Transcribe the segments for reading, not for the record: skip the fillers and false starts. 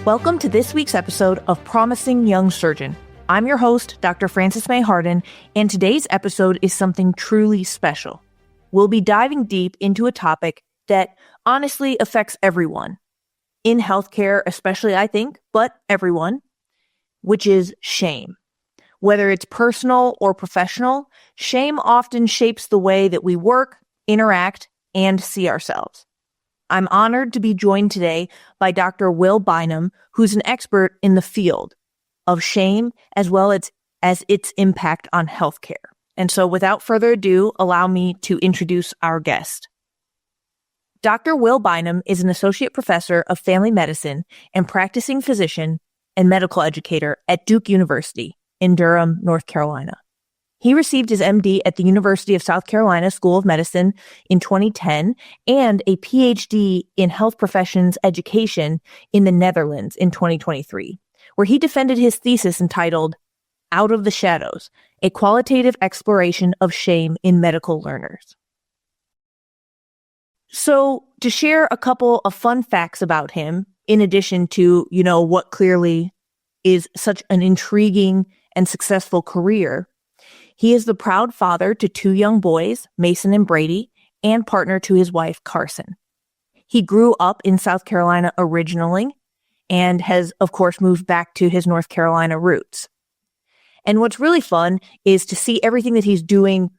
Welcome to this week's episode of Promising Young Surgeon. I'm your host, Dr. Frances Mei Hardin, and today's episode is something truly special. We'll be diving deep into a topic that honestly affects everyone. In healthcare, especially, I think, but everyone, which is shame. Whether it's personal or professional, shame often shapes the way that we work, interact, and see ourselves. I'm honored to be joined today by Dr. Will Bynum, who's an expert in the field of shame as well as its impact on healthcare. And so without further ado, allow me to introduce our guest. Dr. Will Bynum is an associate professor of family medicine and practicing physician and medical educator at Duke University in Durham, North Carolina. He received his MD at the University of South Carolina School of Medicine in 2010 and a PhD in health professions education in the Netherlands in 2023, where he defended his thesis entitled Out of the Shadows, a qualitative exploration of shame in medical learners. So to share a couple of fun facts about him, in addition to, what clearly is such an intriguing and successful career, he is the proud father to two young boys, Mason and Brady, and partner to his wife, Carson. He grew up in South Carolina originally and has, of course, moved back to his North Carolina roots. And what's really fun is to see everything that he's doing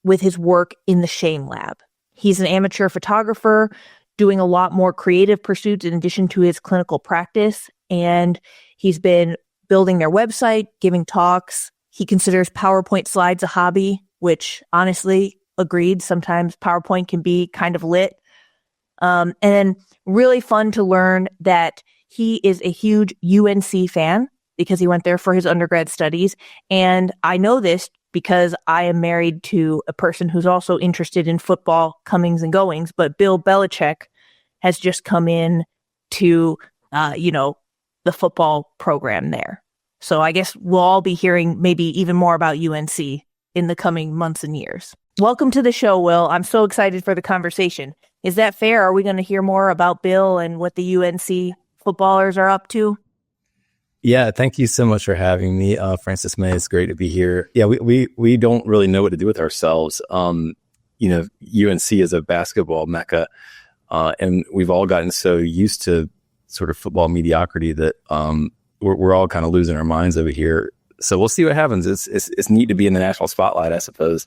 with his work in the Shame Lab. He's an amateur photographer doing a lot more creative pursuits in addition to his clinical practice, and he's been building their website, giving talks. He considers PowerPoint slides a hobby, which honestly, agreed, sometimes PowerPoint can be kind of lit. And then really fun to learn that he is a huge UNC fan because he went there for his undergrad studies. And I know this because I am married to a person who's also interested in football comings and goings, but Bill Belichick has just come in to, the football program there. So I guess we'll all be hearing maybe even more about UNC in the coming months and years. Welcome to the show, Will. I'm so excited for the conversation. Is that fair? Are we going to hear more about Bill and what the UNC footballers are up to? Yeah, thank you so much for having me, Frances Mei. It's great to be here. Yeah, we don't really know what to do with ourselves. UNC is a basketball mecca, and we've all gotten so used to sort of football mediocrity that we're all kind of losing our minds over here. So we'll see what happens. It's neat to be in the national spotlight, I suppose,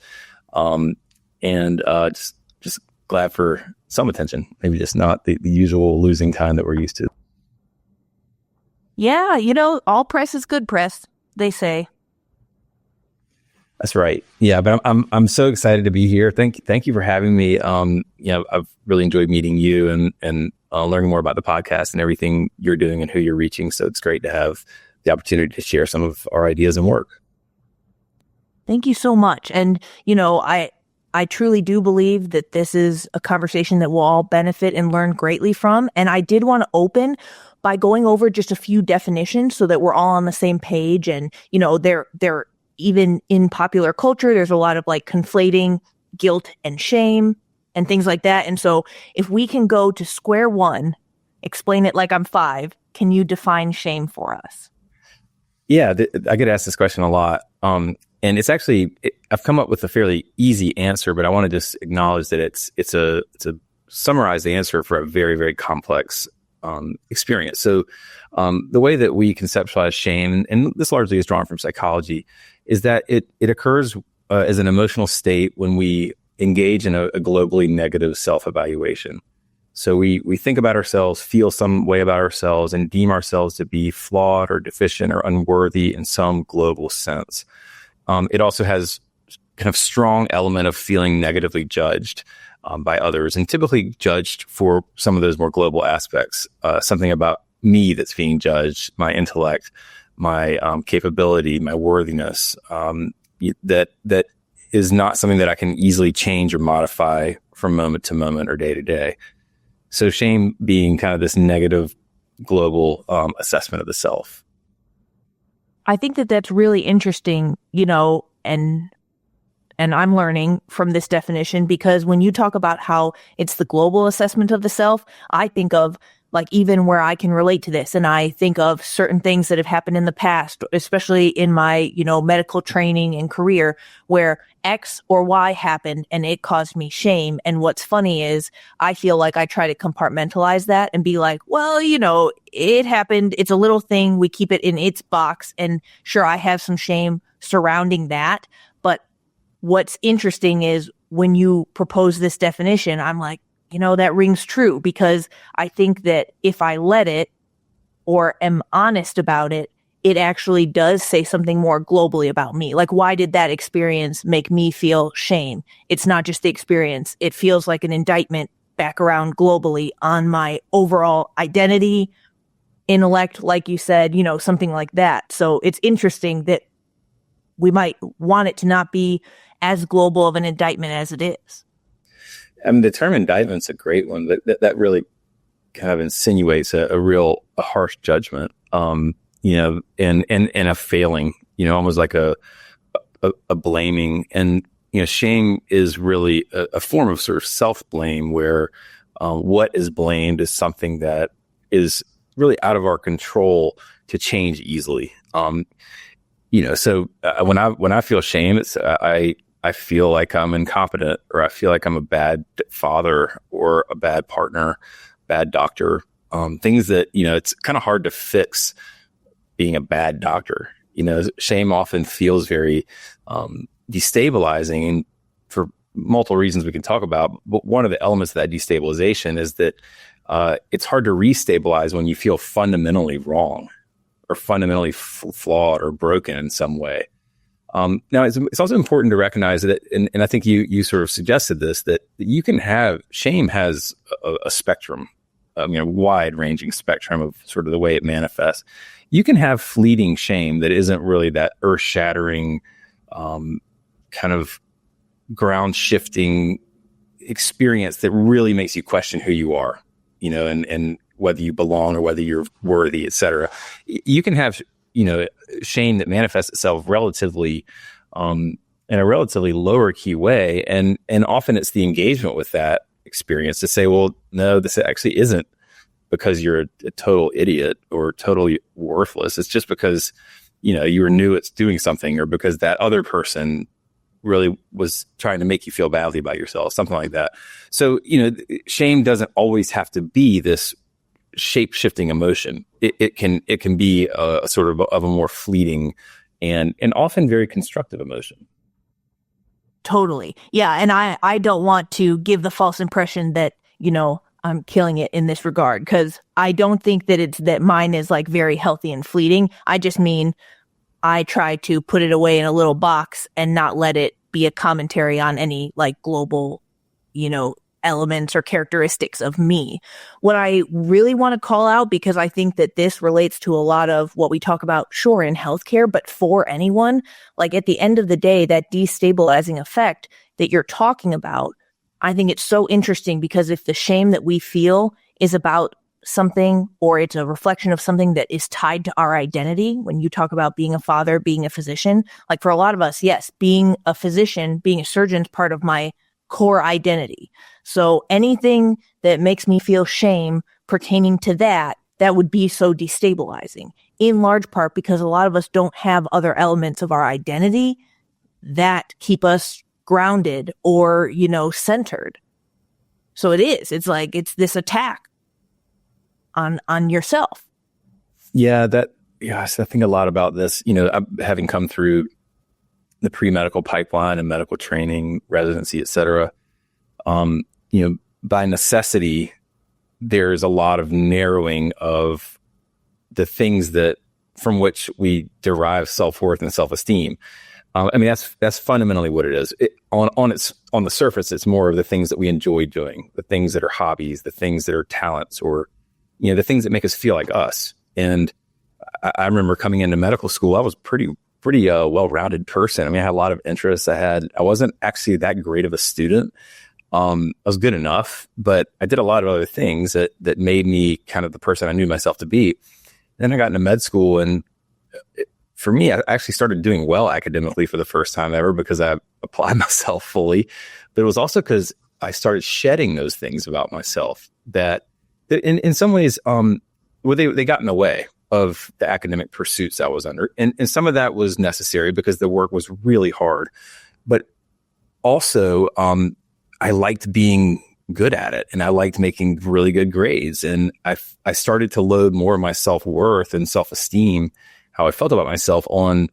and just glad for some attention. Maybe just not the usual losing time that we're used to. Yeah, all press is good press, they say. That's right. Yeah, but I'm so excited to be here. Thank you for having me. I've really enjoyed meeting you and learning more about the podcast and everything you're doing and who you're reaching. So it's great to have the opportunity to share some of our ideas and work. Thank you so much. And, I truly do believe that this is a conversation that we'll all benefit and learn greatly from. And I did want to open by going over just a few definitions so that we're all on the same page. And, they're even in popular culture, there's a lot of conflating guilt and shame and things like that. And so if we can go to square one, explain it like I'm 5, can you define shame for us? Yeah, I get asked this question a lot. And it's actually, I've come up with a fairly easy answer, but I want to just acknowledge that it's a summarized answer for a very, very complex experience. So the way that we conceptualize shame, and this largely is drawn from psychology, is that it occurs as an emotional state when we engage in a globally negative self-evaluation. So we think about ourselves, feel some way about ourselves, and deem ourselves to be flawed or deficient or unworthy in some global sense. It also has kind of strong element of feeling negatively judged by others, and typically judged for some of those more global aspects. Something about me that's being judged, my intellect, my capability, my worthiness, that is not something that I can easily change or modify from moment to moment or day to day. So shame being kind of this negative global assessment of the self. I think that that's really interesting, and I'm learning from this definition, because when you talk about how it's the global assessment of the self, I think of like even where I can relate to this. And I think of certain things that have happened in the past, especially in my, medical training and career, where X or Y happened and it caused me shame. And what's funny is I feel like I try to compartmentalize that and be like, well, it happened. It's a little thing. We keep it in its box. And sure, I have some shame surrounding that. But what's interesting is when you propose this definition, I'm like, that rings true, because I think that if I let it or am honest about it, it actually does say something more globally about me. Like, why did that experience make me feel shame? It's not just the experience. It feels like an indictment back around globally on my overall identity, intellect, like you said, something like that. So it's interesting that we might want it to not be as global of an indictment as it is. I mean, the term indictment's a great one. That really kind of insinuates a harsh judgment, and a failing, almost like a blaming. And, shame is really a form of sort of self-blame, where what is blamed is something that is really out of our control to change easily. So when I feel shame, it's I feel like I'm incompetent, or I feel like I'm a bad father or a bad partner, bad doctor. Things that, it's kind of hard to fix being a bad doctor. Shame often feels very destabilizing, and for multiple reasons we can talk about. But one of the elements of that destabilization is that it's hard to restabilize when you feel fundamentally wrong or fundamentally flawed or broken in some way. Now, it's also important to recognize that, and I think you sort of suggested this, that you can have, shame has a spectrum, wide-ranging spectrum of sort of the way it manifests. You can have fleeting shame that isn't really that earth-shattering, kind of ground-shifting experience that really makes you question who you are, and whether you belong or whether you're worthy, et cetera. You can have shame that manifests itself relatively in a relatively lower key way, and often it's the engagement with that experience to say, well, no, this actually isn't because you're a total idiot or totally worthless. It's just because you were new at doing something, or because that other person really was trying to make you feel badly about yourself, something like that. So shame doesn't always have to be this shape-shifting emotion. It can be a sort of a more fleeting and often very constructive emotion. Totally. Yeah. And I don't want to give the false impression that, I'm killing it in this regard, because I don't think that mine is like very healthy and fleeting. I just mean I try to put it away in a little box and not let it be a commentary on any like global, elements or characteristics of me. What I really want to call out, because I think that this relates to a lot of what we talk about, sure, in healthcare, but for anyone, like at the end of the day, that destabilizing effect that you're talking about, I think it's so interesting, because if the shame that we feel is about something, or it's a reflection of something that is tied to our identity, when you talk about being a father, being a physician, like for a lot of us, yes, being a physician, being a surgeon is part of my core identity. So anything that makes me feel shame pertaining to that would be so destabilizing, in large part because a lot of us don't have other elements of our identity that keep us grounded or, centered. So it's like, it's this attack on yourself. Yeah, I think a lot about this, having come through the pre-medical pipeline and medical training, residency, et cetera. By necessity, there's a lot of narrowing of the things that from which we derive self-worth and self-esteem. That's fundamentally what it is. On the surface, it's more of the things that we enjoy doing, the things that are hobbies, the things that are talents, or the things that make us feel like us. And I remember coming into medical school, I was pretty well-rounded person. I had a lot of interests. I wasn't actually that great of a student. I was good enough, but I did a lot of other things that made me kind of the person I knew myself to be. Then I got into med school, and for me, I actually started doing well academically for the first time ever because I applied myself fully. But it was also because I started shedding those things about myself that In some ways, well, they got in the way of the academic pursuits I was under. And some of that was necessary because the work was really hard. But also, I liked being good at it, and I liked making really good grades. And I started to load more of my self-worth and self-esteem, how I felt about myself, on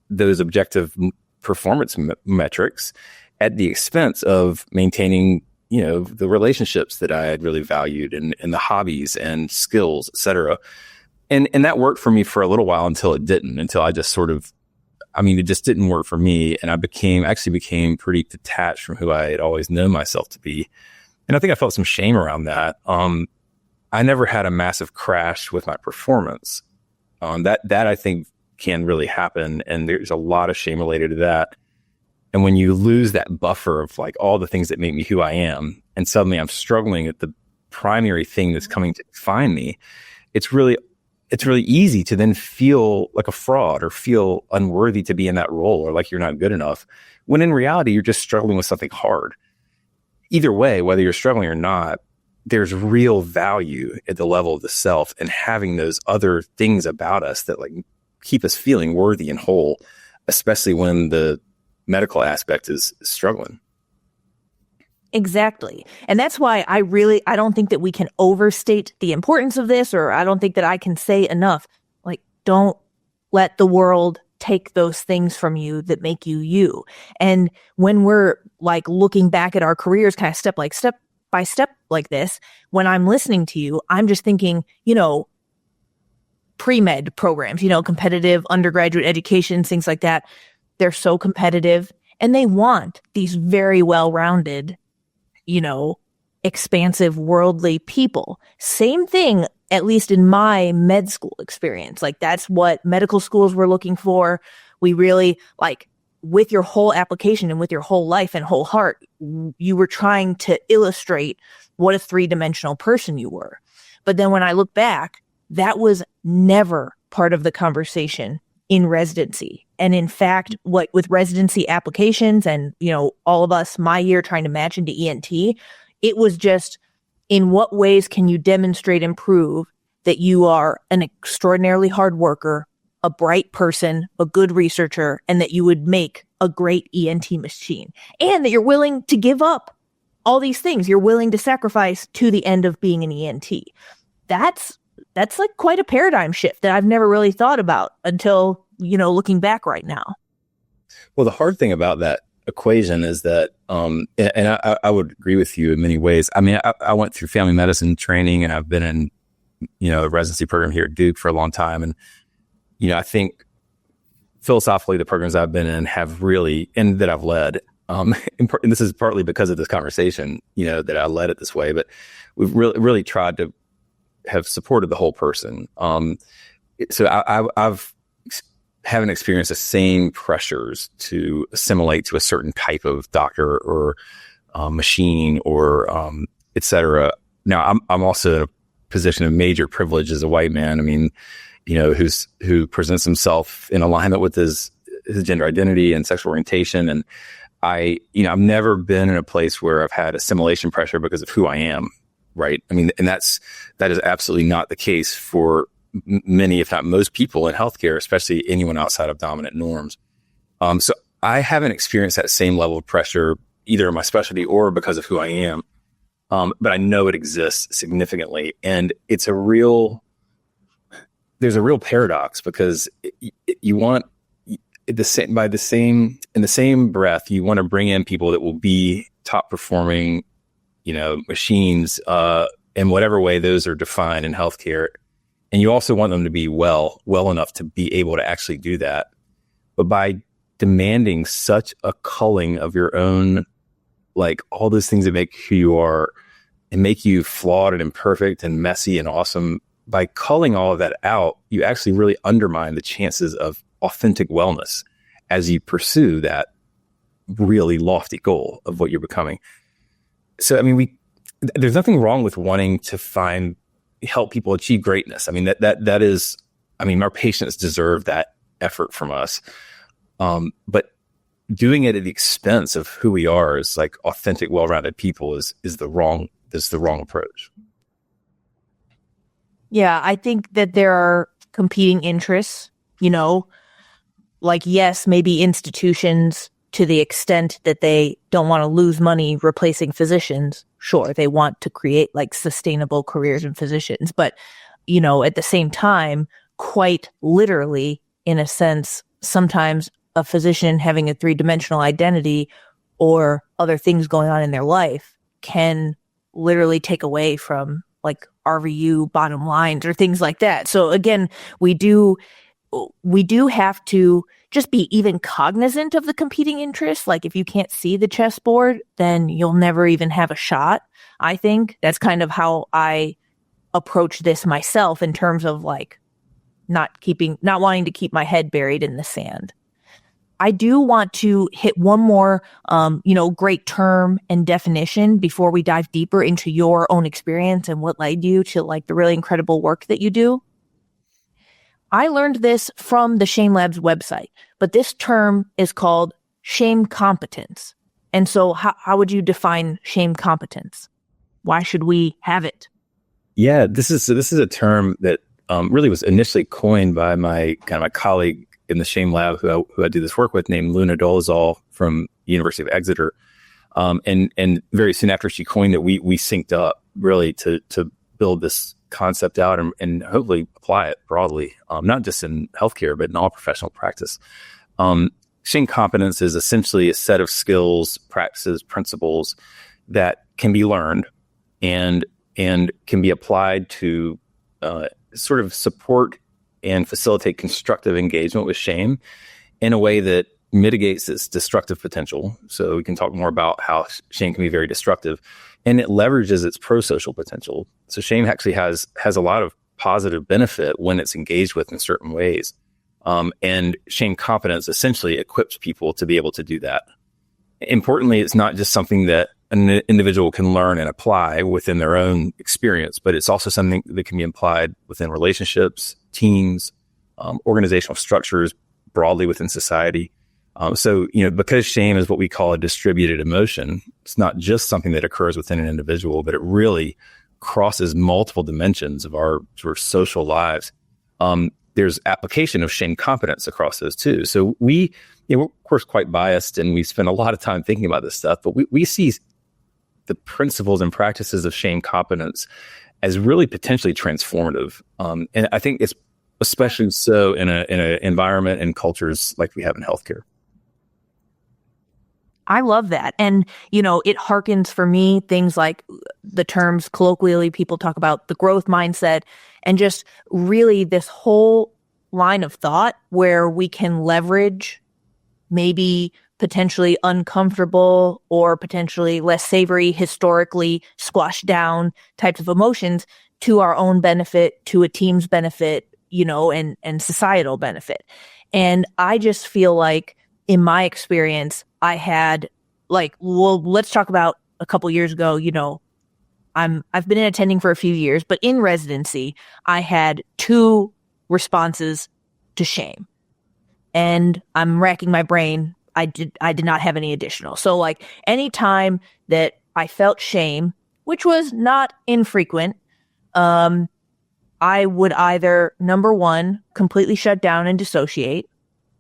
those objective performance metrics at the expense of maintaining, the relationships that I had really valued and the hobbies and skills, et cetera. And that worked for me for a little while until it didn't, until I just it just didn't work for me. And I became pretty detached from who I had always known myself to be. And I think I felt some shame around that. I never had a massive crash with my performance. That I think can really happen. And there's a lot of shame related to that. And when you lose that buffer of like all the things that make me who I am, and suddenly I'm struggling at the primary thing that's coming to define me, it's really easy to then feel like a fraud or feel unworthy to be in that role, or like you're not good enough, when in reality, you're just struggling with something hard. Either way, whether you're struggling or not, there's real value at the level of the self and having those other things about us that like keep us feeling worthy and whole, especially when the medical aspect is struggling. Exactly. And that's why I don't think that we can overstate the importance of this, or I don't think that I can say enough. Like, don't let the world take those things from you that make you you. And when we're like looking back at our careers kind of step by step like this, when I'm listening to you, I'm just thinking, pre-med programs, competitive undergraduate education, things like that. They're so competitive, and they want these very well-rounded, expansive, worldly people. Same thing, at least in my med school experience. Like, that's what medical schools were looking for. We really, like, with your whole application and with your whole life and whole heart, you were trying to illustrate what a three-dimensional person you were. But then when I look back, that was never part of the conversation in residency. And in fact, what with residency applications and, all of us, my year trying to match into ENT, it was just, in what ways can you demonstrate and prove that you are an extraordinarily hard worker, a bright person, a good researcher, and that you would make a great ENT machine, and that you're willing to give up all these things. You're willing to sacrifice to the end of being an ENT. That's like quite a paradigm shift that I've never really thought about until, looking back right now. Well, the hard thing about that equation is that, and I would agree with you in many ways. I mean, I went through family medicine training, and I've been in, a residency program here at Duke for a long time. And, I think philosophically, the programs I've been in have really, and that I've led, and this is partly because of this conversation, that I led it this way, but we've really tried to have supported the whole person. So I've haven't experienced the same pressures to assimilate to a certain type of doctor or machine or et cetera. Now I'm also in a position of major privilege as a white man. I mean, who presents himself in alignment with his gender identity and sexual orientation. And I've never been in a place where I've had assimilation pressure because of who I am. Right. I mean, and that is absolutely not the case for many, if not most people in healthcare, especially anyone outside of dominant norms. So I haven't experienced that same level of pressure either in my specialty or because of who I am. But I know it exists significantly. And there's a real paradox because you want in the same breath, you want to bring in people that will be top performing, machines, in whatever way those are defined in healthcare. And you also want them to be well enough to be able to actually do that. But by demanding such a culling of your own, like all those things that make who you are and make you flawed and imperfect and messy and awesome, by culling all of that out, you actually really undermine the chances of authentic wellness as you pursue that really lofty goal of what you're becoming. So, I mean, there's nothing wrong with wanting to help people achieve greatness. I mean, that is, our patients deserve that effort from us. But doing it at the expense of who we are as like authentic, well-rounded people is the wrong approach. Yeah, I think that there are competing interests, you know, like, yes, maybe institutions to the extent that they don't want to lose money replacing physicians. Sure, they want to create like sustainable careers in physicians, but, at the same time, quite literally, in a sense, sometimes a physician having a three-dimensional identity or other things going on in their life can literally take away from like RVU bottom lines or things like that. So again, we do have to just be even cognizant of the competing interests. Like if you can't see the chessboard, then you'll never even have a shot. I think that's kind of how I approach this myself in terms of like not wanting to keep my head buried in the sand. I do want to hit one more, great term and definition before we dive deeper into your own experience and what led you to like the really incredible work that you do. I learned this from the Shame Labs website, but this term is called shame competence. And so how would you define shame competence? Why should we have it? Yeah, this is a term that really was initially coined by my colleague in the Shame Lab who I do this work with, named Luna Dolezal from the University of Exeter. And very soon after she coined it, we synced up really to build this concept out and hopefully apply it broadly, not just in healthcare, but in all professional practice. Shame competence is essentially a set of skills, practices, principles that can be learned and can be applied to sort of support and facilitate constructive engagement with shame in a way that mitigates its destructive potential. So we can talk more about how shame can be very destructive, and it leverages its pro-social potential. So shame actually has a lot of positive benefit when it's engaged with in certain ways. And shame competence essentially equips people to be able to do that. Importantly, it's not just something that an individual can learn and apply within their own experience, but it's also something that can be applied within relationships, teams, organizational structures, broadly within society. So, because shame is what we call a distributed emotion, it's not just something that occurs within an individual, but it really crosses multiple dimensions of our sort of social lives. There's application of shame competence across those too. So we're of course quite biased, and we spend a lot of time thinking about this stuff, but we see the principles and practices of shame competence as really potentially transformative. And I think it's especially so in an environment and cultures like we have in healthcare. I love that. And, it harkens for me things like the terms colloquially people talk about the growth mindset, and just really this whole line of thought where we can leverage maybe potentially uncomfortable or potentially less savory, historically squashed down types of emotions to our own benefit, to a team's benefit, and societal benefit. And I just feel like in my experience, I had let's talk about a couple years ago, I've been in attending for a few years, but in residency, I had 2 responses to shame. And I'm racking my brain. I did not have any additional. So like any time that I felt shame, which was not infrequent, I would either, number 1, completely shut down and dissociate,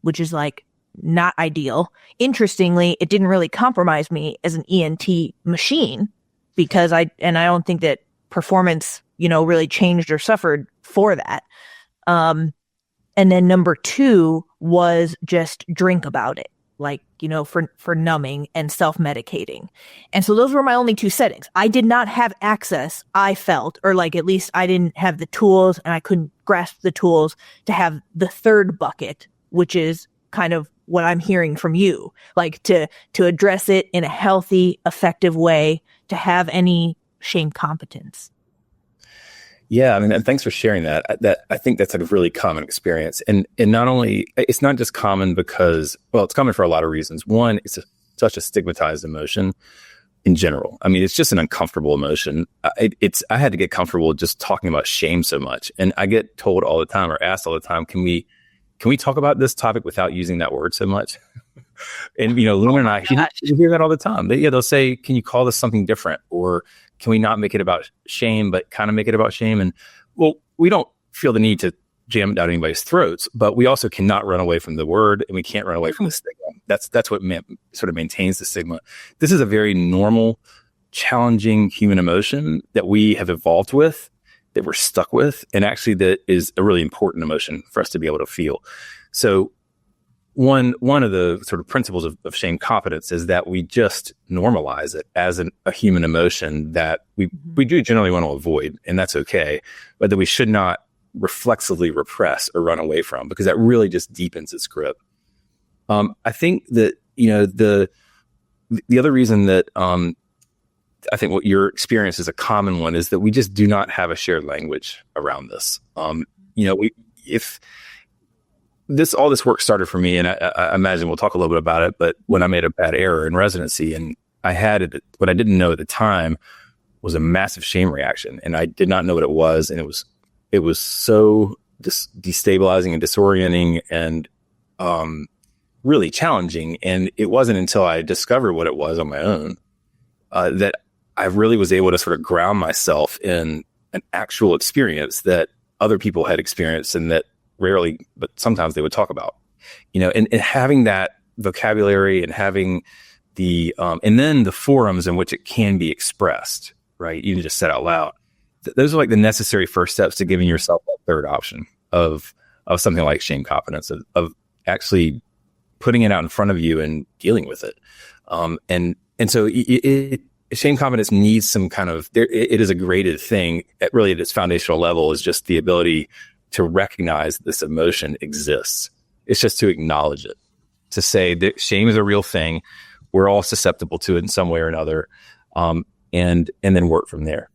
which is like not ideal. Interestingly, it didn't really compromise me as an ENT machine because I don't think that performance, really changed or suffered for that. And then number 2 was just drink about it, like, for numbing and self-medicating. And so those were my only 2 settings. I did not have access, I felt, or like at least I didn't have the tools and I couldn't grasp the tools to have the 3rd bucket, which is kind of what I'm hearing from you, like to address it in a healthy, effective way, to have any shame competence. Yeah, I mean, and thanks for sharing that. I think that's a really common experience, and not only it's not just common because, well, it's common for a lot of reasons. One, it's such a stigmatized emotion in general. I mean, it's just an uncomfortable emotion. I had to get comfortable just talking about shame so much, and I get told all the time or asked all the time, can we talk about this topic without using that word so much? And Luna and I, you hear that all the time. They'll say, can you call this something different, or can we not make it about shame, but kind of make it about shame? And well, we don't feel the need to jam it down anybody's throats, but we also cannot run away from the word, and we can't run away from the stigma. That's what sort of maintains the stigma. This is a very normal, challenging human emotion that we have evolved with, that we're stuck with, and actually that is a really important emotion for us to be able to feel. So one of the sort of principles of shame competence is that we just normalize it as a human emotion that we do generally want to avoid, and that's okay, but that we should not reflexively repress or run away from, because that really just deepens its grip. I think that, the other reason that I think what your experience is a common one is that we just do not have a shared language around this. If all this work started for me, and I imagine we'll talk a little bit about it, but when I made a bad error in residency, and I had what I didn't know at the time was a massive shame reaction, and I did not know what it was, and it was so destabilizing and disorienting and really challenging. And it wasn't until I discovered what it was on my own that I really was able to sort of ground myself in an actual experience that other people had experienced, and that rarely, but sometimes they would talk about, and having that vocabulary and having and then the forums in which it can be expressed, right? You can just say out loud. Those are like the necessary first steps to giving yourself that third option of something like shame competence, of actually putting it out in front of you and dealing with it. And so shame competence needs some kind of, it is a graded thing. Really at its foundational level is just the ability to recognize this emotion exists. It's just to acknowledge it, to say that shame is a real thing. We're all susceptible to it in some way or another. And then work from there.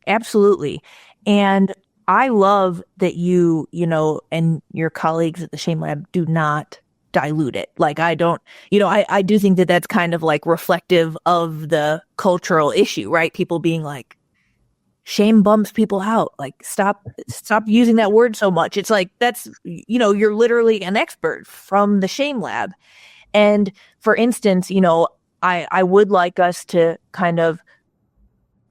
Absolutely. And I love that you and your colleagues at the Shame Lab do not dilute it. Like I don't, I do think that that's kind of like reflective of the cultural issue, right? People being like, shame bums people out. Like stop using that word so much. It's like, that's, you're literally an expert from the Shame Lab. And for instance, I would like us to kind of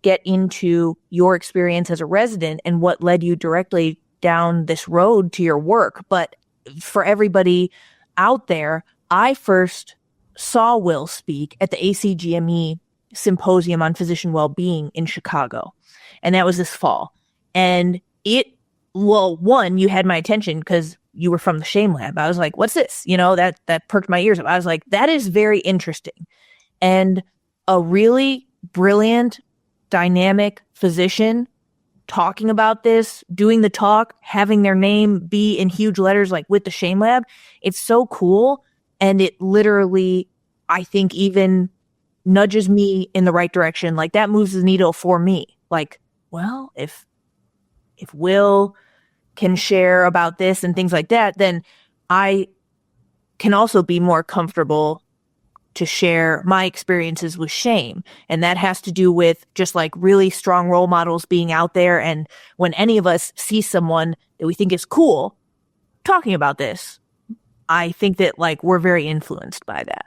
get into your experience as a resident and what led you directly down this road to your work. But for everybody out there, I first saw Will speak at the ACGME Symposium on Physician Wellbeing in Chicago. And that was this fall. And one, you had my attention because you were from the Shame Lab. I was like, what's this? That perked my ears up. I was like, that is very interesting. And a really brilliant, dynamic physician talking about this, doing the talk, having their name be in huge letters, like with the Shame Lab. It's so cool. And it literally, I think, even nudges me in the right direction. Like that moves the needle for me. Like, well, if Will can share about this and things like that, then I can also be more comfortable to share my experiences with shame. And that has to do with just like really strong role models being out there. And when any of us see someone that we think is cool talking about this, I think that like we're very influenced by that.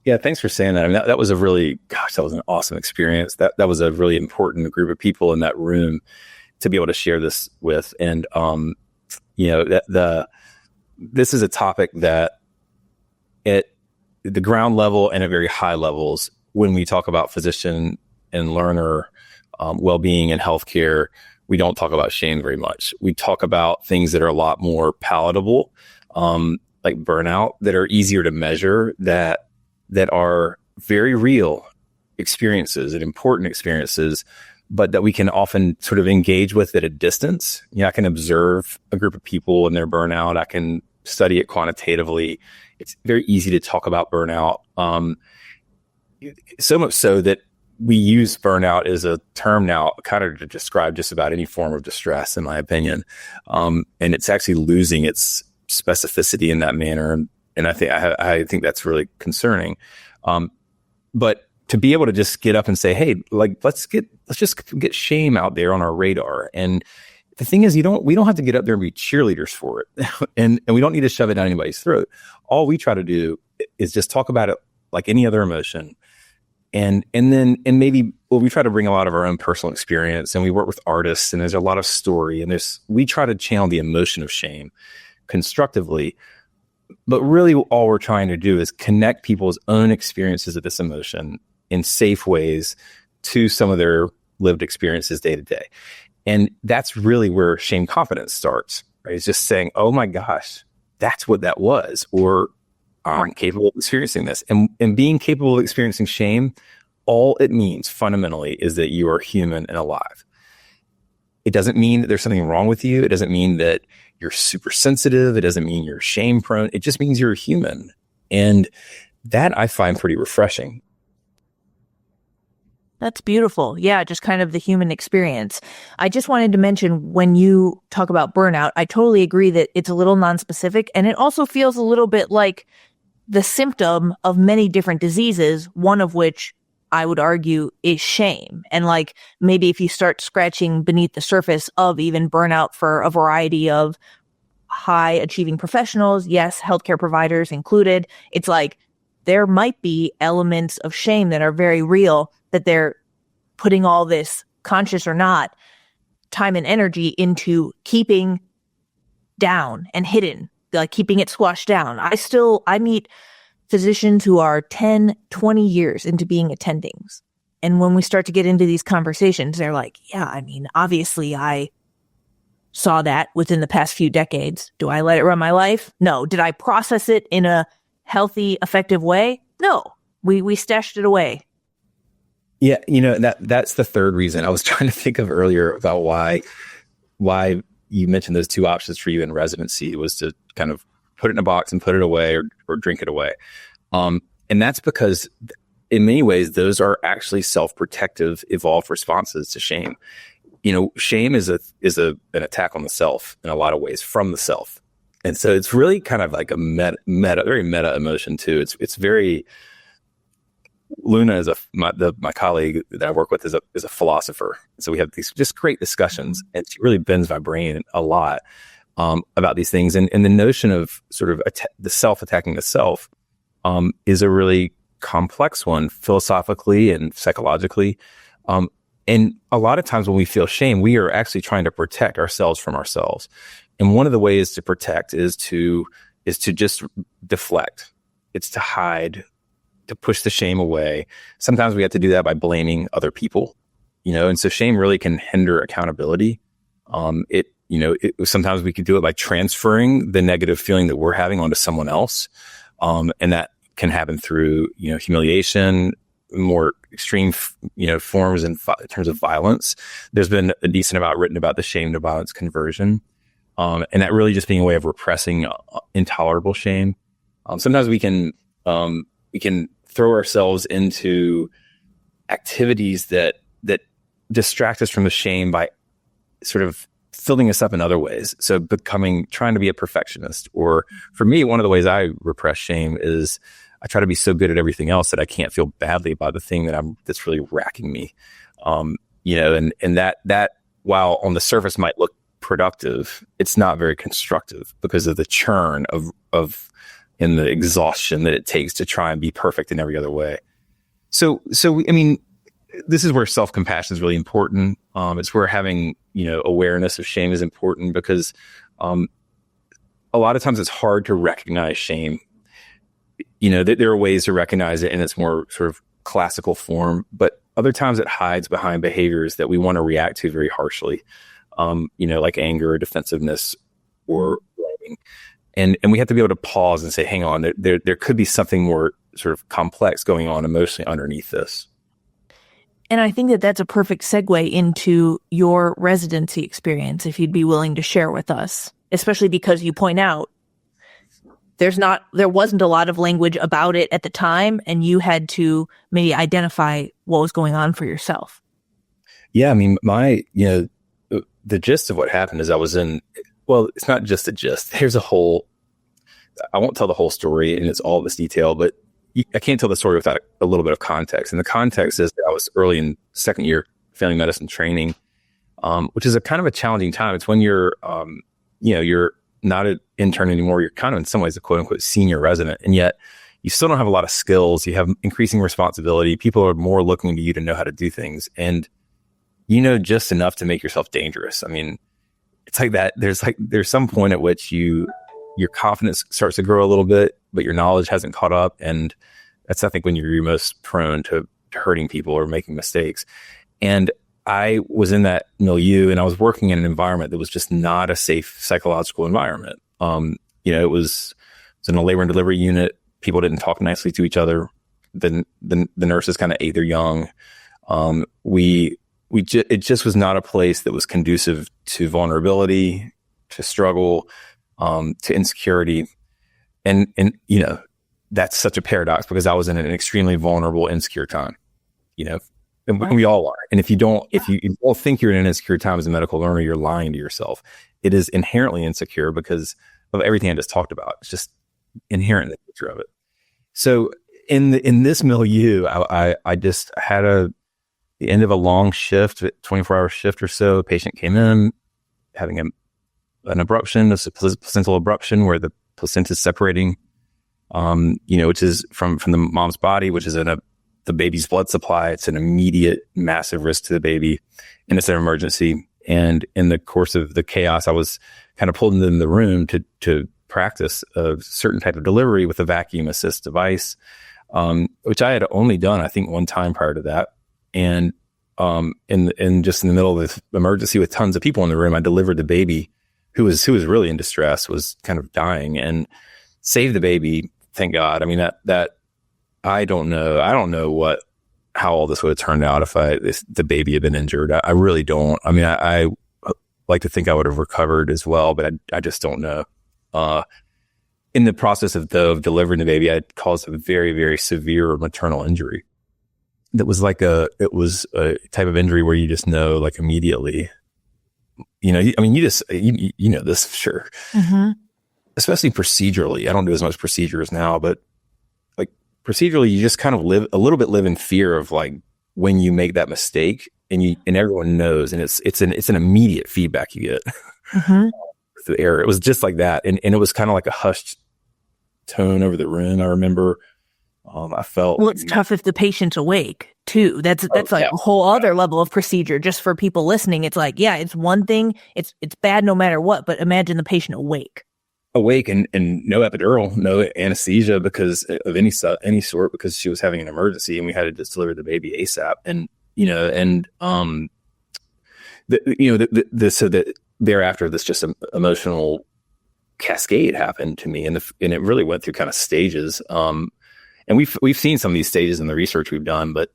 Yeah, thanks for saying that. I mean, that was a really, that was an awesome experience. That was a really important group of people in that room to be able to share this with. And, this is a topic that at the ground level and at very high levels, when we talk about physician and learner well-being and healthcare, we don't talk about shame very much. We talk about things that are a lot more palatable, like burnout, that are easier to measure, that are very real experiences and important experiences, but that we can often sort of engage with at a distance. I can observe a group of people and their burnout. I can study it quantitatively. It's very easy to talk about burnout. So much so that we use burnout as a term now kind of to describe just about any form of distress, in my opinion. And it's actually losing its specificity in that manner. And I think that's really concerning. But to be able to just get up and say, hey, like, let's just get shame out there on our radar. And the thing is, we don't have to get up there and be cheerleaders for it. and we don't need to shove it down anybody's throat. All we try to do is just talk about it like any other emotion, And maybe, well, we try to bring a lot of our own personal experience, and we work with artists, and there's a lot of story, and we try to channel the emotion of shame constructively. But really all we're trying to do is connect people's own experiences of this emotion in safe ways to some of their lived experiences day to day. And that's really where shame confidence starts, right? It's just saying, oh my gosh, that's what that was, or I'm capable of experiencing this. And being capable of experiencing shame, all it means fundamentally is that you are human and alive. It doesn't mean that there's something wrong with you. It doesn't mean that you're super sensitive. It doesn't mean you're shame prone. It just means you're human. And that I find pretty refreshing. That's beautiful. Yeah, just kind of the human experience. I just wanted to mention, when you talk about burnout, I totally agree that it's a little nonspecific, and it also feels a little bit like the symptom of many different diseases, one of which I would argue is shame. And like, maybe if you start scratching beneath the surface of even burnout for a variety of high achieving professionals, yes, healthcare providers included, it's like there might be elements of shame that are very real, that they're putting all this, conscious or not, time and energy into keeping down and hidden, like keeping it squashed down. I meet physicians who are 10, 20 years into being attendings. And when we start to get into these conversations, they're like, yeah, I mean, obviously I saw that within the past few decades. Do I let it run my life? No. Did I process it in a healthy, effective way? No. We stashed it away. Yeah, that's the third reason I was trying to think of earlier about why you mentioned those two options for you in residency was to kind of put it in a box and put it away, or drink it away. And that's because in many ways, those are actually self-protective, evolved responses to shame. Shame is an attack on the self in a lot of ways, from the self. And so it's really kind of like a very meta emotion too. It's very, Luna is my colleague that I work with is a philosopher. So we have these just great discussions, and she really bends my brain a lot about these things. And the notion of sort of the self attacking the self is a really complex one, philosophically and psychologically. And a lot of times when we feel shame, we are actually trying to protect ourselves from ourselves. And one of the ways to protect is to just deflect. It's to hide, to push the shame away. Sometimes we have to do that by blaming other people, and so shame really can hinder accountability. Sometimes we could do it by transferring the negative feeling that we're having onto someone else. And that can happen through, humiliation, more extreme, forms in terms of violence. There's been a decent amount written about the shame to violence conversion. And that really just being a way of repressing intolerable shame. Sometimes we can throw ourselves into activities that distract us from the shame by sort of filling us up in other ways. So trying to be a perfectionist, or for me, one of the ways I repress shame is I try to be so good at everything else that I can't feel badly about the thing that's really racking me. And that while on the surface might look productive, it's not very constructive because of the churn of and the exhaustion that it takes to try and be perfect in every other way. So I mean, this is where self-compassion is really important. It's where having, awareness of shame is important, because a lot of times it's hard to recognize shame. There are ways to recognize it in its more sort of classical form, but other times it hides behind behaviors that we want to react to very harshly, like anger or defensiveness or blaming. And we have to be able to pause and say, hang on, there could be something more sort of complex going on emotionally underneath this. And I think that that's a perfect segue into your residency experience, if you'd be willing to share with us, especially because you point out there wasn't a lot of language about it at the time, and you had to maybe identify what was going on for yourself. Yeah. I mean, the gist of what happened is it's not just a gist. I won't tell the whole story and it's all this detail, but I can't tell the story without a little bit of context. And the context is that I was early in second year family medicine training, which is a kind of a challenging time. It's when you're not an intern anymore. You're kind of in some ways a quote unquote senior resident. And yet you still don't have a lot of skills. You have increasing responsibility. People are more looking to you to know how to do things. And you know just enough to make yourself dangerous. I mean, it's like that. There's some point at which your confidence starts to grow a little bit, but your knowledge hasn't caught up. And that's, I think, when you're most prone to hurting people or making mistakes. And I was in that milieu, and I was working in an environment that was just not a safe psychological environment. It was in a labor and delivery unit. People didn't talk nicely to each other. The nurses kind of ate their young. It just was not a place that was conducive to vulnerability, to struggle, to insecurity. And that's such a paradox, because I was in an extremely vulnerable, insecure time, and we all are. And if you don't think you're in an insecure time as a medical learner, you're lying to yourself. It is inherently insecure because of everything I just talked about. It's just inherent in the nature of it. So in this milieu, I just had the end of a long shift, 24-hour shift or so. A patient came in having an abruption, a placental abruption, where the placenta is separating, which is from the mom's body, which is in the baby's blood supply. It's an immediate, massive risk to the baby, and it's an emergency. And in the course of the chaos, I was kind of pulled into the room to practice a certain type of delivery with a vacuum assist device, which I had only done, I think, one time prior to that. And just in the middle of this emergency with tons of people in the room, I delivered the baby who was really in distress, was kind of dying, and saved the baby. Thank God. I mean, that I don't know how all this would have turned out if the baby had been injured. I really don't. I mean, I like to think I would have recovered as well, but I just don't know. In the process of delivering the baby, I caused a very, very severe maternal injury. That was it was a type of injury where you just know, like, immediately, you know this for sure. Mm-hmm. Especially procedurally. I don't do as much procedures now, but like procedurally, you just kind of live in fear of, like, when you make that mistake, and everyone knows, and it's an immediate feedback you get. Mm-hmm. The error. It was just like that. And it was kind of like a hushed tone over the room. I remember, I felt. Well, it's tough if the patient's awake too. That's a whole other level of procedure. Just for people listening, it's like, yeah, it's one thing. It's bad no matter what, but imagine the patient awake and no epidural, no anesthesia because of any sort, because she was having an emergency and we had to just deliver the baby ASAP. And, so that thereafter, this just emotional cascade happened to me, and it really went through kind of stages. And we've seen some of these stages in the research we've done, but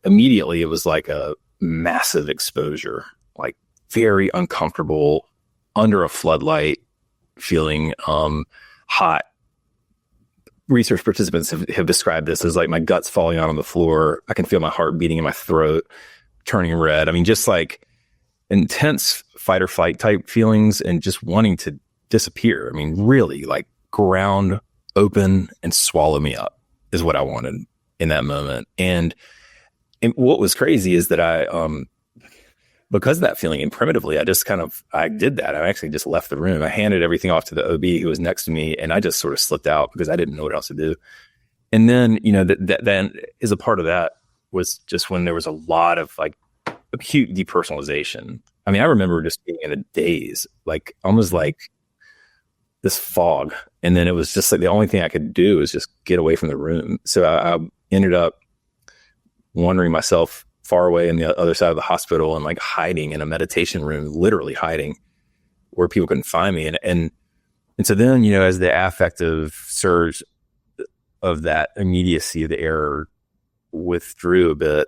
immediately it was like a massive exposure, like very uncomfortable, under a floodlight, feeling hot. Research participants have described this as like my guts falling out on the floor. I can feel my heart beating in my throat, turning red. I mean, just like intense fight or flight type feelings and just wanting to disappear. I mean, really, like, ground open and swallow me up is what I wanted in that moment. And what was crazy is that I, because of that feeling, and primitively, I did that. I actually just left the room. I handed everything off to the OB who was next to me, and I just sort of slipped out because I didn't know what else to do. And then, that then is a part of that was just when there was a lot of, like, acute depersonalization. I mean, I remember just being in a daze, like almost like this fog. And then it was just like the only thing I could do is just get away from the room. So I ended up wandering myself far away in the other side of the hospital and, like, hiding in a meditation room, literally hiding where people couldn't find me. And so then, as the affective surge of that immediacy of the error withdrew a bit,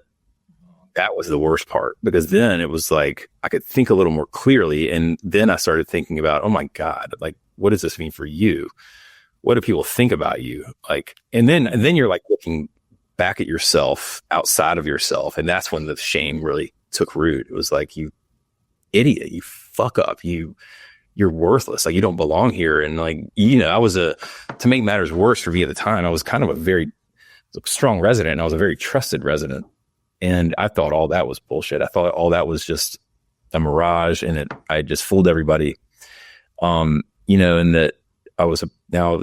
that was the worst part, because then it was like I could think a little more clearly. And then I started thinking about, oh my God, like, what does this mean for you? What do people think about you? Like, and then you're like looking back at yourself outside of yourself. And that's when the shame really took root. It was like, you idiot, you fuck up, you're worthless. Like, you don't belong here. And, like, I was to make matters worse for me at the time, I was kind of a very strong resident. And I was a very trusted resident. And I thought all that was bullshit. I thought all that was just a mirage, and I just fooled everybody. And that I was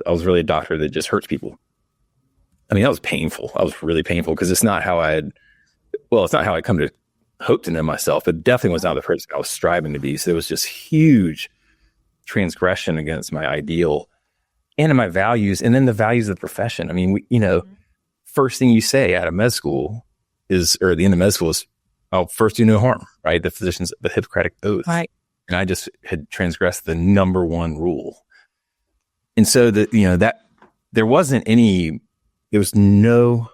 really a doctor that just hurts people. I mean, that was painful. That was really painful because it's not how I'd come to hope to know myself, but definitely was not the person I was striving to be. So there was just huge transgression against my ideal and in my values, and then the values of the profession. I mean, first thing you say out of med school or the end of med school is, oh, first do no harm, right? The Hippocratic oath. Right. And I just had transgressed the number one rule. And so that there was no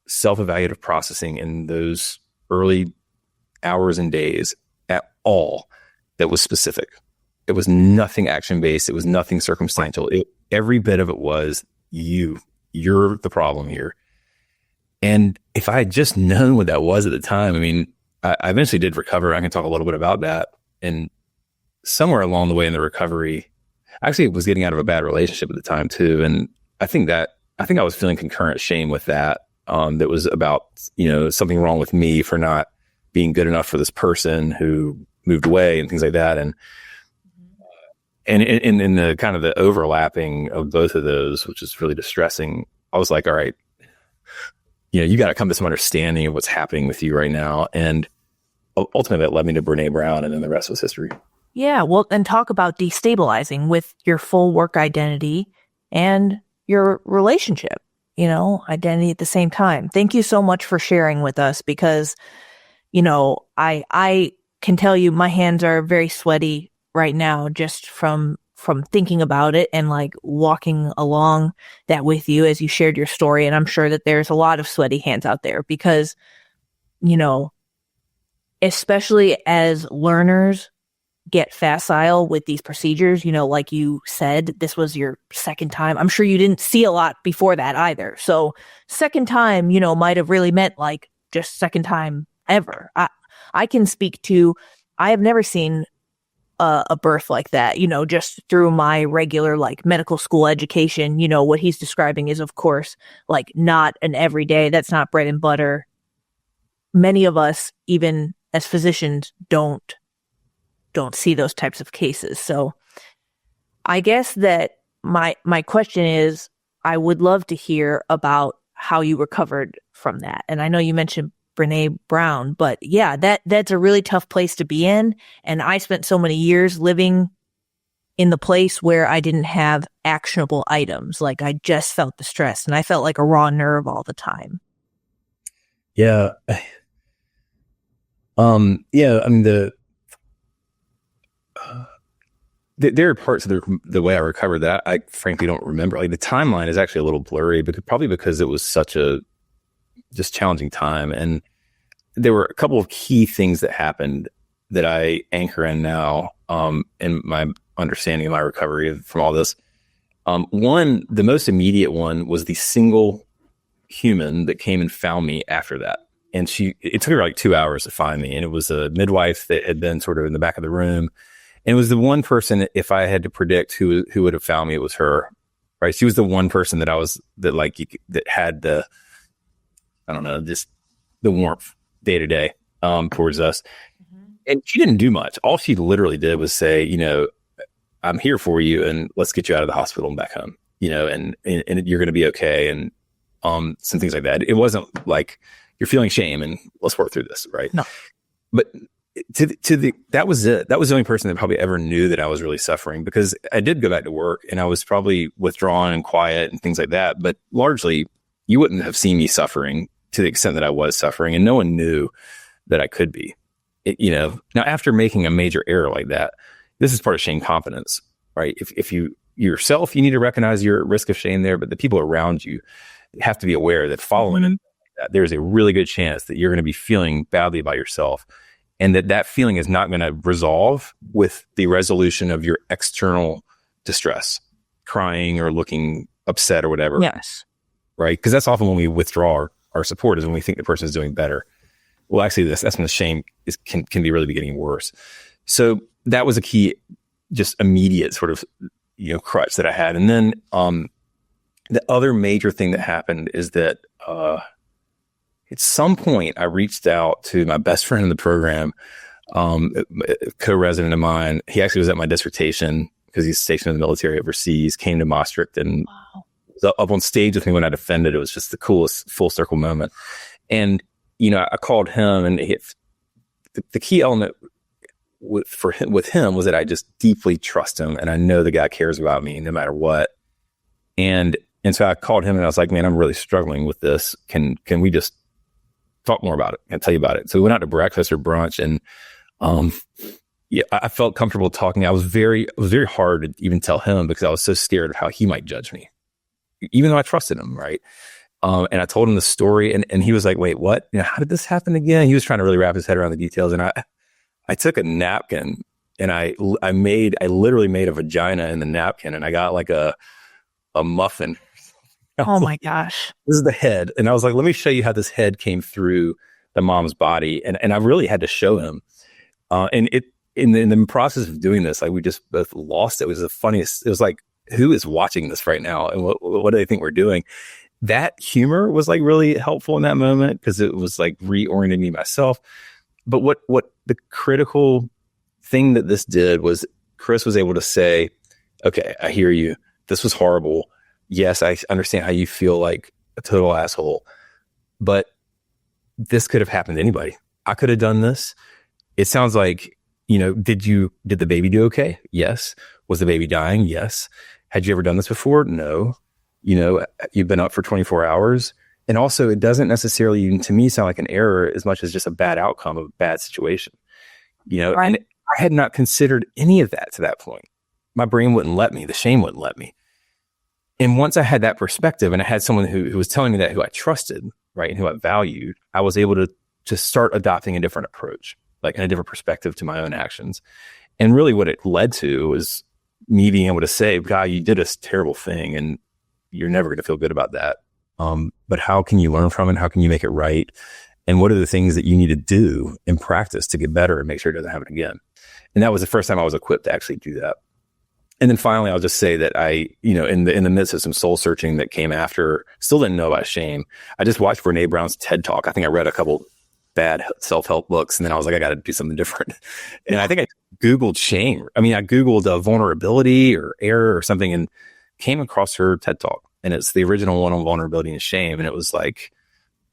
self-evaluative processing in those early hours and days at all that was specific. It was nothing action-based. It was nothing circumstantial. Every bit of it was you're the problem here. And if I had just known what that was at the time, I mean, I eventually did recover. I can talk a little bit about that. And somewhere along the way in the recovery, actually was getting out of a bad relationship at the time too. And I think I was feeling concurrent shame with that. That was about, something wrong with me for not being good enough for this person who moved away and things like that. And in the kind of the overlapping of both of those, which is really distressing, I was like, all right, you got to come to some understanding of what's happening with you right now. And ultimately that led me to Brene Brown, and then the rest was history. Yeah. Well, and talk about destabilizing with your full work identity and your relationship, identity at the same time. Thank you so much for sharing with us, because, I can tell you my hands are very sweaty right now just from thinking about it and like walking along that with you as you shared your story. And I'm sure that there's a lot of sweaty hands out there because, especially as learners get facile with these procedures, like you said, this was your second time. I'm sure you didn't see a lot before that either. So second time, might have really meant like just second time ever. I can speak to, I have never seen a birth like that, just through my regular like medical school education. What he's describing is, of course, like not an everyday, that's not bread and butter. Many of us, even as physicians, don't see those types of cases. So I guess that my question is, I would love to hear about how you recovered from that. And I know you mentioned Brene Brown, but yeah, that's a really tough place to be in. And I spent so many years living in the place where I didn't have actionable items. Like I just felt the stress and I felt like a raw nerve all the time. Yeah. I mean, there are parts of the way I recovered that I frankly don't remember. Like the timeline is actually a little blurry, probably because it was such a just challenging time. And there were a couple of key things that happened that I anchor in now, in my understanding of my recovery from all this. One, the most immediate one was the single human that came and found me after that. And it took her like 2 hours to find me. And it was a midwife that had been sort of in the back of the room. And it was the one person, if I had to predict who would have found me, it was her, right? She was the one person that had the, I don't know, just the warmth day to day towards us. Mm-hmm. And she didn't do much. All she literally did was say, I'm here for you and let's get you out of the hospital and back home, and you're going to be okay. And some things like that. It wasn't like you're feeling shame and let's work through this. Right. No. But that was it. That was the only person that probably ever knew that I was really suffering, because I did go back to work and I was probably withdrawn and quiet and things like that. But largely you wouldn't have seen me suffering to the extent that I was suffering, and no one knew that I could be. Now after making a major error like that, this is part of shame competence, right? If you yourself, you need to recognize your risk of shame there, but the people around you have to be aware that following it, that there's a really good chance that you're going to be feeling badly about yourself, and that feeling is not going to resolve with the resolution of your external distress, crying or looking upset or whatever. Yes. Right? Because that's often when we withdraw our support, is when we think the person is doing better. Well, actually, that's when the shame can be really be getting worse. So that was a key, just immediate sort of, crutch that I had. And then the other major thing that happened is that at some point I reached out to my best friend in the program, a co-resident of mine. He actually was at my dissertation because he's stationed in the military overseas, came to Maastricht and was up on stage with me when I defended. It was just the coolest full circle moment. And, I called him, and the key element with him was that I just deeply trust him, and I know the guy cares about me no matter what. And so I called him, and I was like, man, I'm really struggling with this. Can we just talk more about it and tell you about it? So we went out to breakfast or brunch, and I felt comfortable talking. It was very hard to even tell him because I was so scared of how he might judge me, even though I trusted him, right? And I told him the story, and he was like, wait, what? How did this happen again? He was trying to really wrap his head around the details. And I took a napkin, and I literally made a vagina in the napkin, and I got like a muffin. Oh my gosh. This is the head. And I was like, let me show you how this head came through the mom's body. And I really had to show him. And in the process of doing this, like, we just both lost it. It was the funniest. It was like, who is watching this right now? And what do they think we're doing? That humor was like really helpful in that moment because it was like reorienting me myself. But what the critical thing that this did was Chris was able to say, okay, I hear you. This was horrible. Yes, I understand how you feel like a total asshole, but this could have happened to anybody. I could have done this. It sounds like, did the baby do okay? Yes. Was the baby dying? Yes. Had you ever done this before? No. You've been up for 24 hours. And also, it doesn't necessarily, even to me, sound like an error as much as just a bad outcome of a bad situation. Right. And I had not considered any of that to that point. My brain wouldn't let me. The shame wouldn't let me. And once I had that perspective, and I had someone who was telling me that, who I trusted, right, and who I valued, I was able to start adopting a different approach, like, in a different perspective to my own actions. And really what it led to was me being able to say, God, you did a terrible thing, and you're never going to feel good about that. But how can you learn from it? How can you make it right? And what are the things that you need to do in practice to get better and make sure it doesn't happen again? And that was the first time I was equipped to actually do that. And then finally, I'll just say that I, in the midst of some soul searching that came after, still didn't know about shame. I just watched Brene Brown's TED Talk. I think I read a couple bad self-help books, and then I was like, I got to do something different. And I think I Googled shame. I Googled vulnerability or error or something, and came across her TED Talk. And it's the original one on vulnerability and shame. And it was like,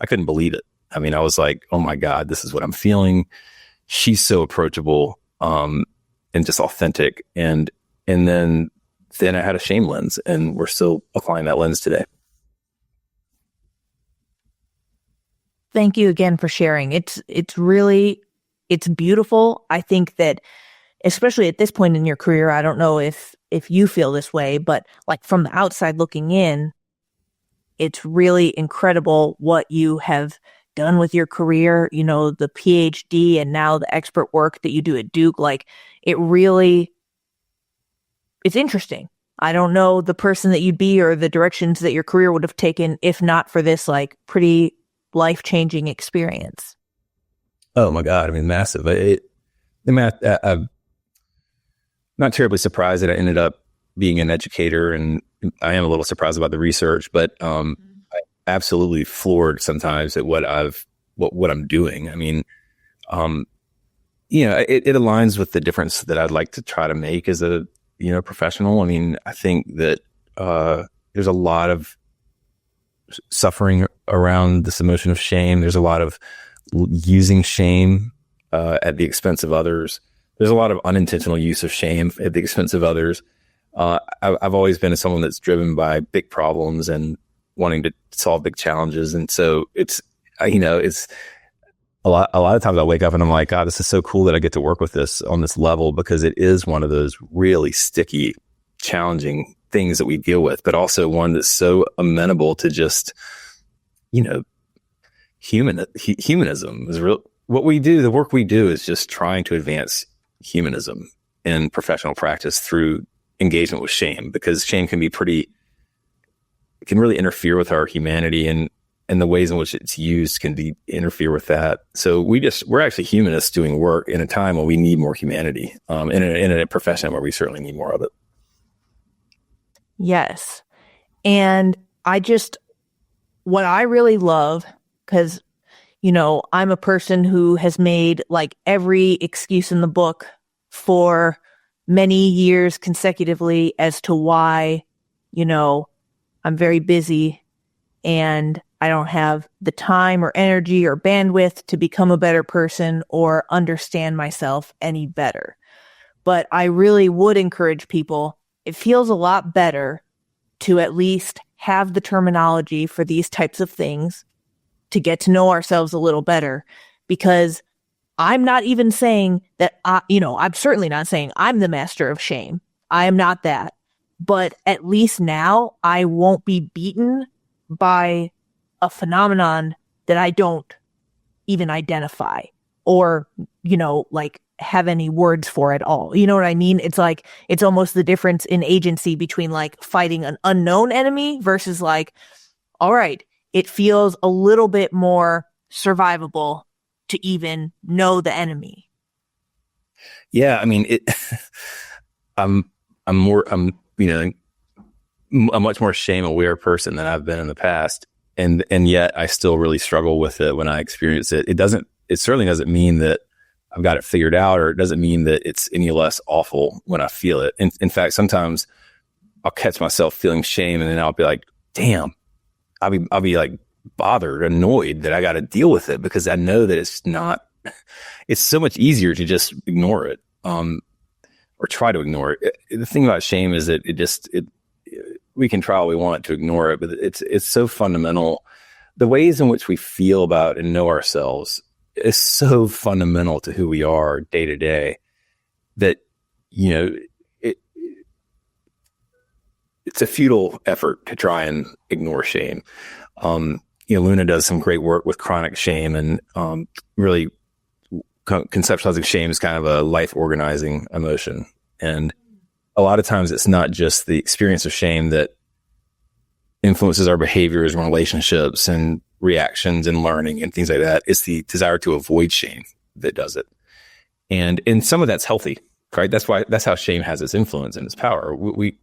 I couldn't believe it. I was like, oh my God, this is what I'm feeling. She's so approachable, and just authentic. And then I had a shame lens, and we're still applying that lens today. Thank you again for sharing. It's beautiful. I think that, especially at this point in your career, I don't know if you feel this way, but like, from the outside looking in, it's really incredible what you have done with your career, the PhD and now the expert work that you do at Duke. Like, it's interesting. I don't know the person that you'd be or the directions that your career would have taken if not for this, like, pretty life-changing experience. Oh my God. Massive. I'm not terribly surprised that I ended up being an educator, and I am a little surprised about the research, but I'm absolutely floored sometimes at what I'm doing. It aligns with the difference that I'd like to try to make as a professional. I think that there's a lot of suffering around this emotion of shame. There's a lot of using shame at the expense of others. There's a lot of unintentional use of shame at the expense of others. I've always been someone that's driven by big problems and wanting to solve big challenges. And so it's a lot of times I wake up and I'm like, God, this is so cool that I get to work with this on this level, because it is one of those really sticky, challenging things that we deal with, but also one that's so amenable to just, humanism is real. What we do, the work we do, is just trying to advance humanism in professional practice through engagement with shame, because shame can really interfere with our humanity, and the ways in which it's used can interfere with that. So we're actually humanists doing work in a time when we need more humanity, in a profession where we certainly need more of it. Yes. And what I really love, because, I'm a person who has made like every excuse in the book for many years consecutively as to why, I'm very busy and I don't have the time or energy or bandwidth to become a better person or understand myself any better. But I really would encourage people, it feels a lot better to at least have the terminology for these types of things to get to know ourselves a little better, because I'm not even saying that, I'm certainly not saying I'm the master of shame. I am not that. But at least now I won't be beaten by a phenomenon that I don't even identify or, like have any words for at all. You know what I mean? It's like, it's almost the difference in agency between like fighting an unknown enemy versus like, all right, it feels a little bit more survivable to even know the enemy. Yeah. I mean, I'm a much more shame aware person than I've been in the past. And yet I still really struggle with it when I experience it. It certainly doesn't mean that I've got it figured out, or it doesn't mean that it's any less awful when I feel it. In fact, sometimes I'll catch myself feeling shame and then I'll be like, damn, I'll be like bothered, annoyed that I got to deal with it, because I know that it's so much easier to just ignore it, or try to ignore it. The thing about shame is that we can try all we want to ignore it, but it's so fundamental. The ways in which we feel about and know ourselves is so fundamental to who we are day to day that, it's a futile effort to try and ignore shame. Luna does some great work with chronic shame and really conceptualizing shame as kind of a life organizing emotion. And a lot of times it's not just the experience of shame that influences our behaviors and relationships and reactions and learning and things like that. It's the desire to avoid shame that does it. And some of that's healthy, right? That's how shame has its influence and its power. We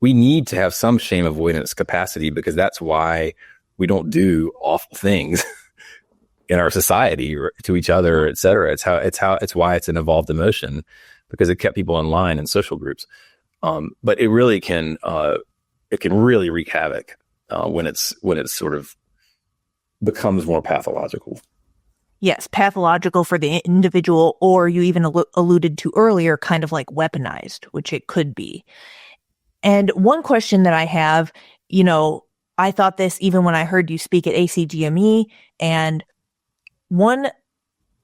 need to have some shame avoidance capacity, because that's why we don't do awful things in our society or to each other, et cetera. It's why it's an evolved emotion, because it kept people in line in social groups. But it really can really wreak havoc when it's sort of becomes more pathological. Yes, pathological for the individual, or you even alluded to earlier, kind of like weaponized, which it could be. And one question that I have, I thought this even when I heard you speak at ACGME, and one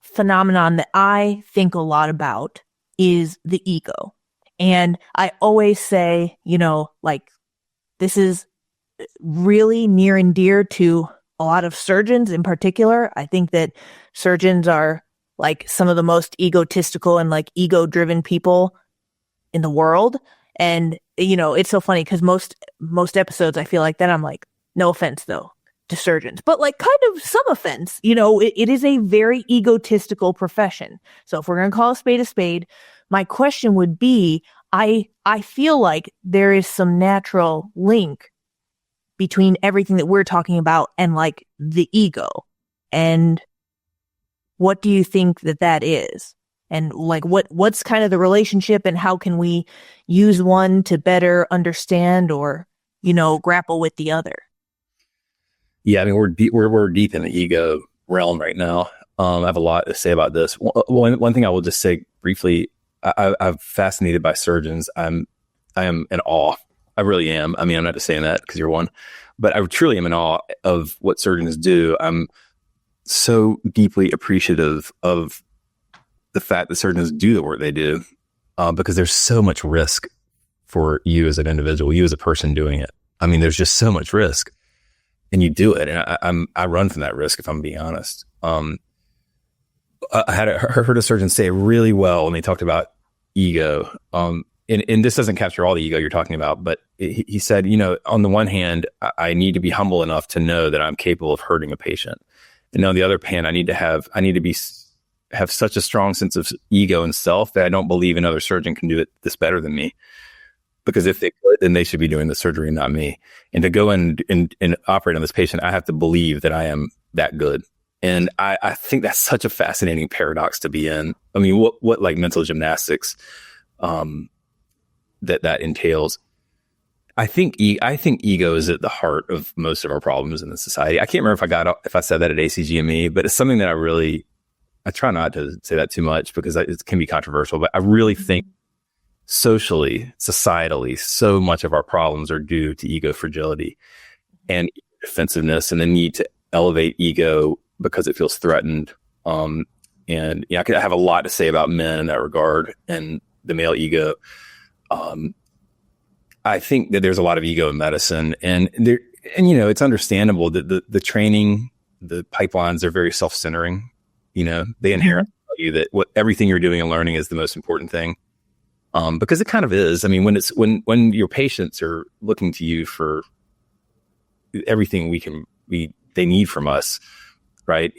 phenomenon that I think a lot about is the ego. And I always say, like, this is really near and dear to a lot of surgeons in particular. I think that surgeons are like some of the most egotistical and like ego-driven people in the world. And, it's so funny because most episodes I feel like that I'm like, no offense though to surgeons, but like kind of some offense, it is a very egotistical profession. So if we're going to call a spade, my question would be, I feel like there is some natural link between everything that we're talking about and like the ego. And what do you think that is? And like, what's kind of the relationship, and how can we use one to better understand or, grapple with the other? Yeah. I mean, we're deep in the ego realm right now. I have a lot to say about this. One thing I will just say briefly, I'm fascinated by surgeons. I am in awe. I really am. I mean, I'm not just saying that because you're one, but I truly am in awe of what surgeons do. I'm so deeply appreciative of the fact that surgeons do the work they do, because there's so much risk for you as an individual, you as a person doing it. I mean, there's just so much risk, and you do it. And I run from that risk, if I'm being honest. I heard a surgeon say really well when they talked about ego. And this doesn't capture all the ego you're talking about, but he said, on the one hand, I need to be humble enough to know that I'm capable of hurting a patient. And on the other hand, I need to have such a strong sense of ego and self that I don't believe another surgeon can do this better than me. Because if they could, then they should be doing the surgery, not me. And to go in and operate on this patient, I have to believe that I am that good. And I think that's such a fascinating paradox to be in. I mean, what like mental gymnastics that entails. I think ego is at the heart of most of our problems in the society. I can't remember if I said that at ACGME, but it's something that I try not to say that too much because it can be controversial, but I really think socially, societally, so much of our problems are due to ego fragility and defensiveness and the need to elevate ego because it feels threatened. And I could have a lot to say about men in that regard and the male ego. I think that there's a lot of ego in medicine, and it's understandable that the training, the pipelines are very self-centering. They inherently tell you that everything you're doing and learning is the most important thing. Because it kind of is. I mean, when your patients are looking to you for everything they need from us, right?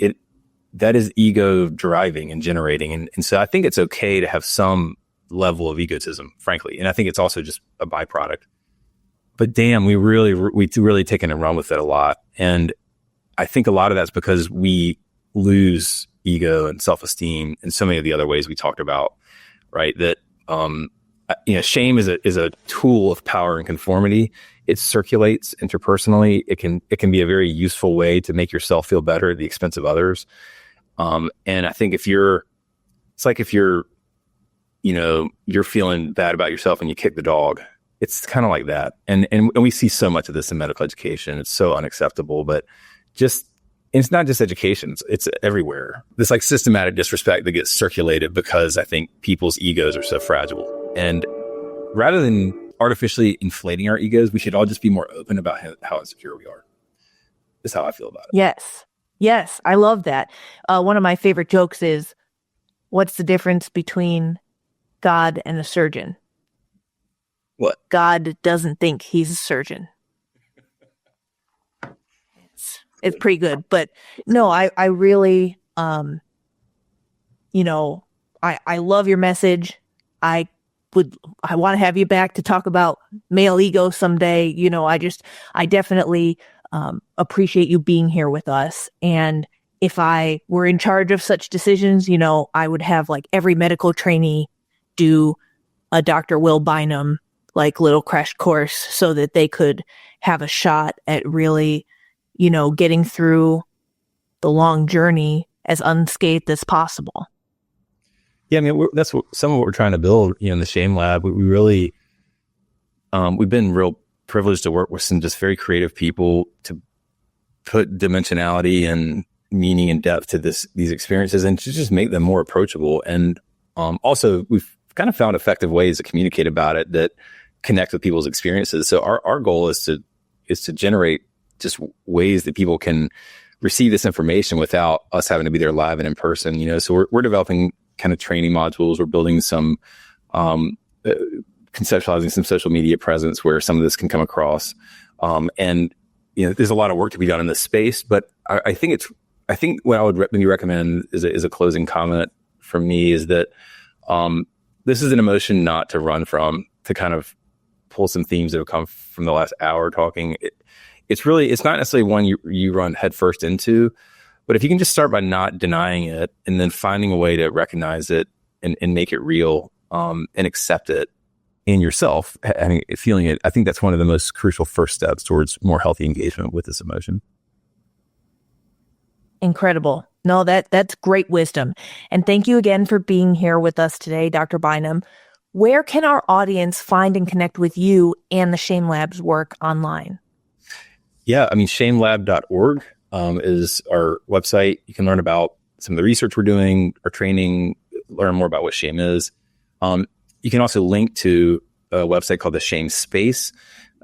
That is ego driving and generating. And so I think it's okay to have some level of egotism, frankly. And I think it's also just a byproduct. But damn, we really taken and run with it a lot. And I think a lot of that's because we lose ego and self-esteem in so many of the other ways we talked about, right? That, shame is a tool of power and conformity. It circulates interpersonally. It can be a very useful way to make yourself feel better at the expense of others. And I think if you're feeling bad about yourself and you kick the dog, it's kind of like that. And we see so much of this in medical education. It's so unacceptable, but it's not just education. It's everywhere. This like systematic disrespect that gets circulated because I think people's egos are so fragile. And rather than artificially inflating our egos, we should all just be more open about how insecure we are. Is how I feel about it. Yes. I love that. One of my favorite jokes is, what's the difference between God and a surgeon? What? God doesn't think he's a surgeon. It's pretty good. But no, I really, I love your message. I want to have you back to talk about male ego someday. I definitely appreciate you being here with us. And if I were in charge of such decisions, I would have like every medical trainee do a Dr. Will Bynum like little crash course so that they could have a shot at really, getting through the long journey as unscathed as possible. Yeah, I mean, that's some of what we're trying to build, in the Shame Lab. We really, we've been real privileged to work with some just very creative people to put dimensionality and meaning and depth to these experiences and to just make them more approachable. And also, we've kind of found effective ways to communicate about it that connect with people's experiences. So our goal is to generate just ways that people can receive this information without us having to be there live and in person. So we're developing kind of training modules. We're building some, conceptualizing some social media presence where some of this can come across. And there's a lot of work to be done in this space, but I think what I would maybe recommend is a closing comment from me is that, this is an emotion not to run from, to kind of pull some themes that have come from the last hour talking. It's not necessarily one you run headfirst into, but if you can just start by not denying it and then finding a way to recognize it and make it real, and accept it in yourself, feeling it, I think that's one of the most crucial first steps towards more healthy engagement with this emotion. Incredible. No, that's great wisdom. And thank you again for being here with us today, Dr. Bynum. Where can our audience find and connect with you and the Shame Lab's work online? Yeah, shamelab.org is our website. You can learn about some of the research we're doing, our training, learn more about what shame is. You can also link to a website called The Shame Space,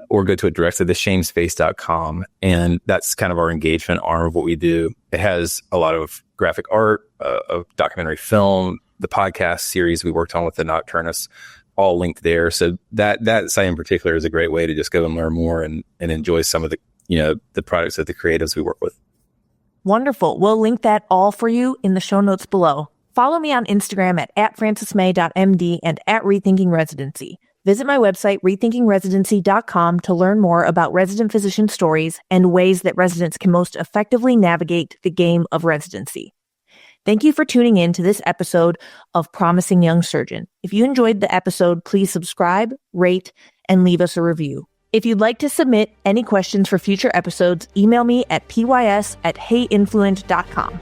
or go to it directly, theshamespace.com. And that's kind of our engagement arm of what we do. It has a lot of graphic art, a documentary film, the podcast series we worked on with the Nocturnus, all linked there. So that site in particular is a great way to just go and learn more and enjoy some of the products of the creatives we work with. Wonderful. We'll link that all for you in the show notes below. Follow me on Instagram at francismay.md and at Rethinking Residency. Visit my website, rethinkingresidency.com, to learn more about resident physician stories and ways that residents can most effectively navigate the game of residency. Thank you for tuning in to this episode of Promising Young Surgeon. If you enjoyed the episode, please subscribe, rate, and leave us a review. If you'd like to submit any questions for future episodes, email me at pys@heyinfluent.com.